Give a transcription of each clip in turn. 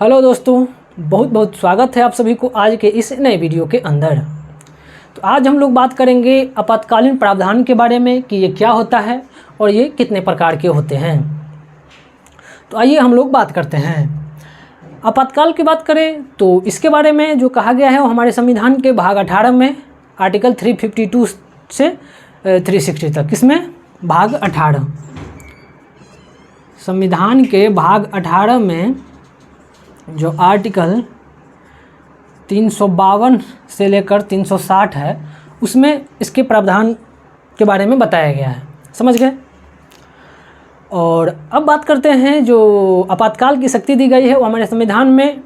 Hello दोस्तों, बहुत बहुत स्वागत है आप सभी को आज के इस नए वीडियो के अंदर। तो आज हम लोग बात करेंगे आपातकालीन प्रावधान के बारे में कि ये क्या होता है और ये कितने प्रकार के होते हैं। तो आइए हम लोग बात करते हैं। आपातकाल की बात करें तो इसके बारे में जो कहा गया है वो हमारे संविधान के भाग 18 में आर्टिकल 352 से 360 तक। किसमें? भाग 18। संविधान के भाग 18 में जो आर्टिकल 352 से लेकर 360 है उसमें इसके प्रावधान के बारे में बताया गया है। समझ गए? और अब बात करते हैं जो आपातकाल की शक्ति दी गई है वो हमारे संविधान में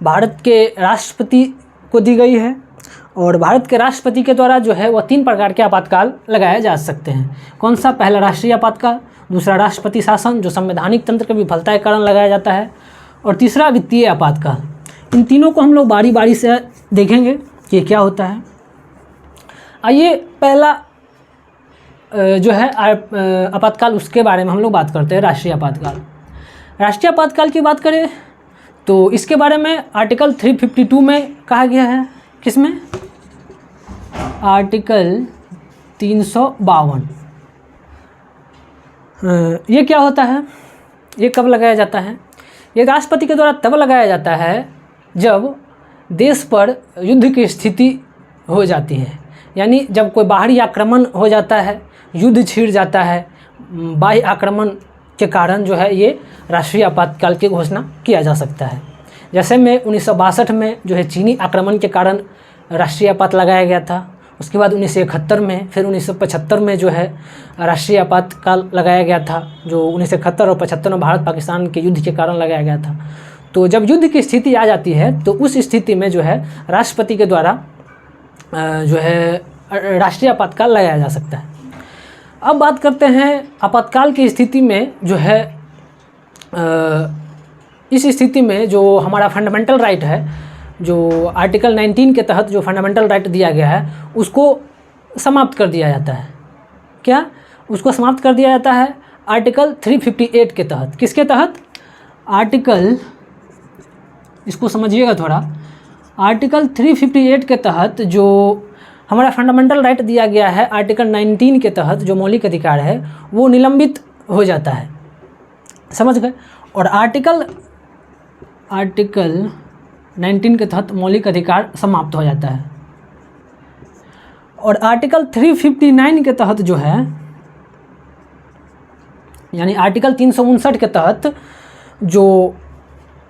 भारत के राष्ट्रपति को दी गई है। और भारत के राष्ट्रपति के द्वारा जो है वह 3 प्रकार के आपातकाल लगाए जा सकते हैं। कौन सा? पहला राष्ट्रीय आपातकाल, दूसरा राष्ट्रपति शासन जो संवैधानिक तंत्र के विफलता के कारण लगाया जाता है, और तीसरा वित्तीय आपातकाल। इन तीनों को हम लोग बारी बारी से देखेंगे कि क्या होता है। आइए पहला जो है आपातकाल उसके बारे में हम लोग बात करते हैं। राष्ट्रीय आपातकाल। राष्ट्रीय आपातकाल की बात करें तो इसके बारे में आर्टिकल 352 में कहा गया है। किसमें? आर्टिकल 352। ये क्या होता है? ये कब लगाया जाता है? ये राष्ट्रपति के द्वारा तब लगाया जाता है जब देश पर युद्ध की स्थिति हो जाती है, यानी जब कोई बाहरी आक्रमण हो जाता है, युद्ध छिड़ जाता है, बाह्य आक्रमण के कारण जो है ये राष्ट्रीय आपातकाल की घोषणा किया जा सकता है। जैसे में 1962 में जो है चीनी आक्रमण के कारण राष्ट्रीय आपात लगाया गया था। उसके बाद 1971 में, फिर 1975 में जो है राष्ट्रीय आपातकाल लगाया गया था, जो 1971 और 75 में भारत पाकिस्तान के युद्ध के कारण लगाया गया था। तो जब युद्ध की स्थिति आ जाती है तो उस स्थिति में जो है राष्ट्रपति के द्वारा जो है राष्ट्रीय आपातकाल लगाया जा सकता है। अब बात करते हैं आपातकाल की स्थिति में जो है इस स्थिति में जो हमारा फंडामेंटल राइट है, जो आर्टिकल 19 के तहत जो फंडामेंटल राइट दिया गया है उसको समाप्त कर दिया जाता है। क्या? उसको समाप्त कर दिया जाता है आर्टिकल 358 के तहत। किसके तहत? आर्टिकल, इसको समझिएगा थोड़ा, आर्टिकल 358 के तहत जो हमारा फंडामेंटल राइट दिया गया है आर्टिकल 19 के तहत जो मौलिक अधिकार है वो निलंबित हो जाता है। समझ गए? और आर्टिकल 19 के तहत मौलिक अधिकार समाप्त हो जाता है। और आर्टिकल 359 के तहत जो है, यानी आर्टिकल 359 के तहत जो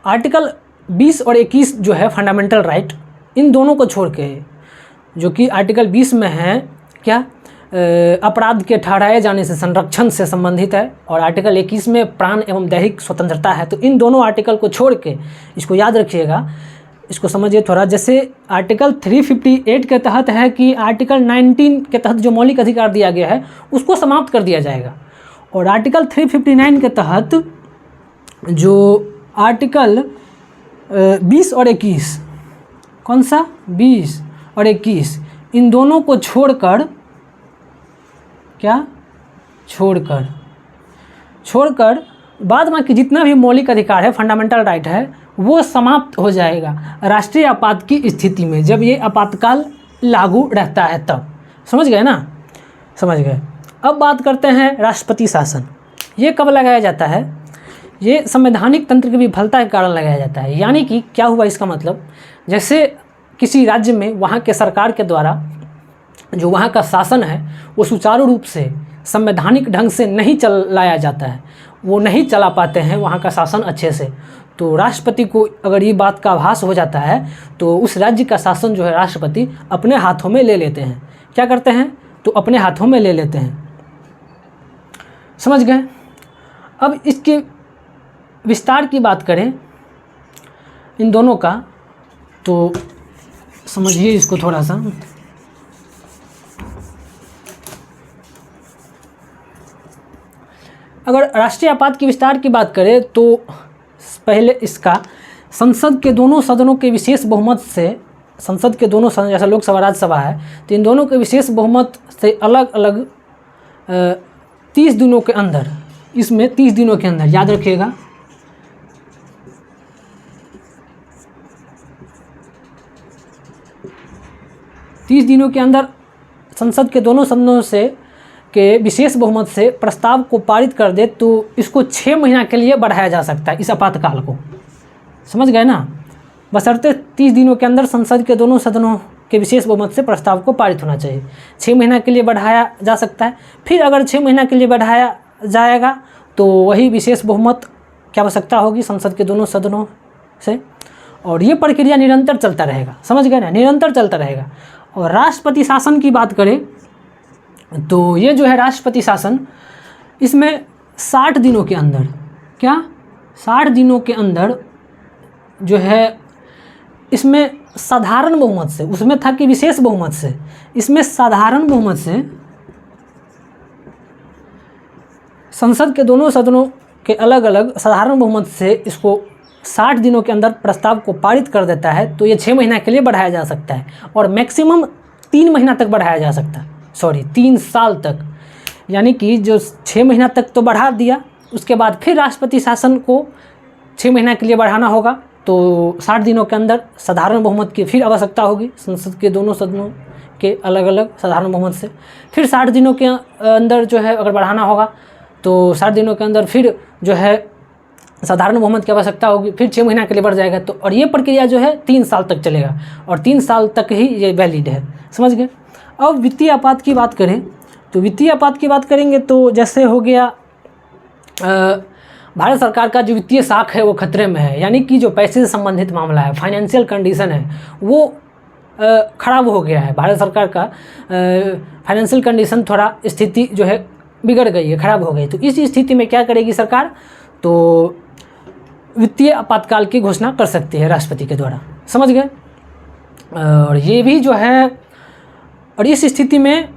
आर्टिकल 20 और 21 जो है फंडामेंटल राइट, इन दोनों को छोड़ के, जो कि आर्टिकल 20 में है क्या, अपराध के ठहराए जाने से संरक्षण से संबंधित है, और आर्टिकल 21 में प्राण एवं दैहिक स्वतंत्रता है। तो इन दोनों आर्टिकल को छोड़ के, इसको याद रखिएगा, इसको समझिए थोड़ा। जैसे आर्टिकल 358 के तहत है कि आर्टिकल 19 के तहत जो मौलिक अधिकार दिया गया है उसको समाप्त कर दिया जाएगा। और आर्टिकल 359 के तहत जो आर्टिकल 20 और 21, कौन सा? 20 और 21, इन दोनों को छोड़कर, क्या? छोड़कर बाद बाकी जितना भी मौलिक अधिकार है, फंडामेंटल राइट है, वो समाप्त हो जाएगा राष्ट्रीय आपात की स्थिति में, जब ये आपातकाल लागू रहता है तब। समझ गए ना? समझ गए। अब बात करते हैं राष्ट्रपति शासन। ये कब लगाया जाता है? ये संवैधानिक तंत्र की विफलता के कारण लगाया जाता है। यानी कि क्या हुआ इसका मतलब, जैसे किसी राज्य में वहाँ के सरकार के द्वारा जो वहाँ का शासन है वो सुचारू रूप से संवैधानिक ढंग से नहीं चलाया जाता है, वो नहीं चला पाते हैं वहाँ का शासन अच्छे से, तो राष्ट्रपति को अगर ये बात का आभास हो जाता है तो उस राज्य का शासन जो है राष्ट्रपति अपने हाथों में ले लेते हैं। क्या करते हैं? तो अपने हाथों में ले लेते हैं। समझ गए? अब इसके विस्तार की बात करें इन दोनों का, तो समझिए इसको थोड़ा सा। अगर राष्ट्रीय आपात के विस्तार की बात करें तो पहले इसका संसद के दोनों सदनों के विशेष बहुमत से, संसद के दोनों सदन जैसा लोकसभा राज्यसभा है तो इन दोनों के विशेष बहुमत से अलग अलग 30 दिनों के अंदर, इसमें 30 दिनों के अंदर, याद रखिएगा 30 दिनों के अंदर संसद के दोनों सदनों से के विशेष बहुमत से प्रस्ताव को पारित कर दे तो इसको 6 महीना के लिए बढ़ाया जा सकता है, इस आपातकाल को। समझ गए ना? बशर्ते 30 दिनों के अंदर संसद के दोनों सदनों के विशेष बहुमत से प्रस्ताव को पारित होना चाहिए। 6 महीना के लिए बढ़ाया जा सकता है। फिर अगर 6 महीना के लिए बढ़ाया जाएगा तो वही विशेष बहुमत की आवश्यकता होगी संसद के दोनों सदनों से, और ये प्रक्रिया निरंतर चलता रहेगा। समझ गए ना? निरंतर चलता रहेगा। और राष्ट्रपति शासन की बात करें तो ये जो है राष्ट्रपति शासन, इसमें 60 दिनों के अंदर, क्या 60 दिनों के अंदर जो है इसमें साधारण बहुमत से, उसमें था कि विशेष बहुमत से, इसमें साधारण बहुमत से संसद के दोनों सदनों के अलग अलग साधारण बहुमत से इसको 60 दिनों के अंदर प्रस्ताव को पारित कर देता है तो ये 6 महीना के लिए बढ़ाया जा सकता है, और मैक्सिमम 3 महीना तक बढ़ाया जा सकता है, 3 साल तक। यानी कि जो 6 महीना तक तो बढ़ा दिया, उसके बाद फिर राष्ट्रपति शासन को 6 महीना के लिए बढ़ाना होगा, तो 60 दिनों के अंदर साधारण बहुमत की फिर आवश्यकता होगी संसद के दोनों सदनों के अलग अलग साधारण बहुमत से। फिर 60 दिनों के अंदर जो है अगर बढ़ाना होगा तो 60 दिनों के अंदर फिर जो है साधारण बहुमत की आवश्यकता होगी, फिर 6 महीना के लिए बढ़ जाएगा। तो और ये प्रक्रिया जो है 3 साल तक चलेगा, और 3 साल तक ही ये वैलिड है। समझ गए? अब वित्तीय आपात की बात करें तो वित्तीय आपात की बात करेंगे तो जैसे हो गया भारत सरकार का जो वित्तीय साख है वो खतरे में है, यानी कि जो पैसे से संबंधित मामला है, फाइनेंशियल कंडीशन है, वो ख़राब हो गया है। भारत सरकार का फाइनेंशियल कंडीशन, थोड़ा स्थिति जो है बिगड़ गई है, ख़राब हो गई। तो इस स्थिति में क्या करेगी सरकार? तो वित्तीय आपातकाल की घोषणा कर सकती है राष्ट्रपति के द्वारा। समझ गए? और ये भी जो है, और इस स्थिति में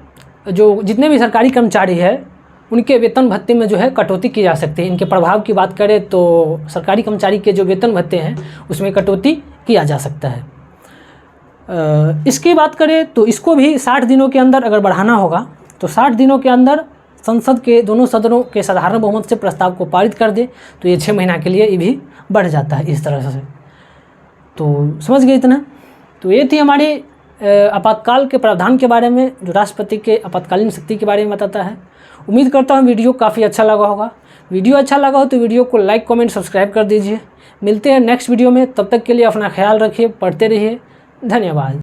जो जितने भी सरकारी कर्मचारी है उनके वेतन भत्ते में जो है कटौती की जा सकती है। इनके प्रभाव की बात करें तो सरकारी कर्मचारी के जो वेतन भत्ते हैं उसमें कटौती किया जा सकता है। इसकी बात करें तो इसको भी 60 दिनों के अंदर अगर बढ़ाना होगा तो 60 दिनों के अंदर संसद के दोनों सदनों के साधारण बहुमत से प्रस्ताव को पारित कर दे तो ये 6 महीना के लिए ये भी बढ़ जाता है इस तरह से। तो समझ गए इतना? तो ये थी हमारी आपातकाल के प्रावधान के बारे में, जो राष्ट्रपति के आपातकालीन शक्ति के बारे में बताता है। उम्मीद करता हूँ वीडियो काफ़ी अच्छा लगा होगा। वीडियो अच्छा लगा हो तो वीडियो को लाइक, कमेंट, सब्सक्राइब कर दीजिए। मिलते हैं नेक्स्ट वीडियो में, तब तक के लिए अपना ख्याल रखिए, पढ़ते रहिए। धन्यवाद।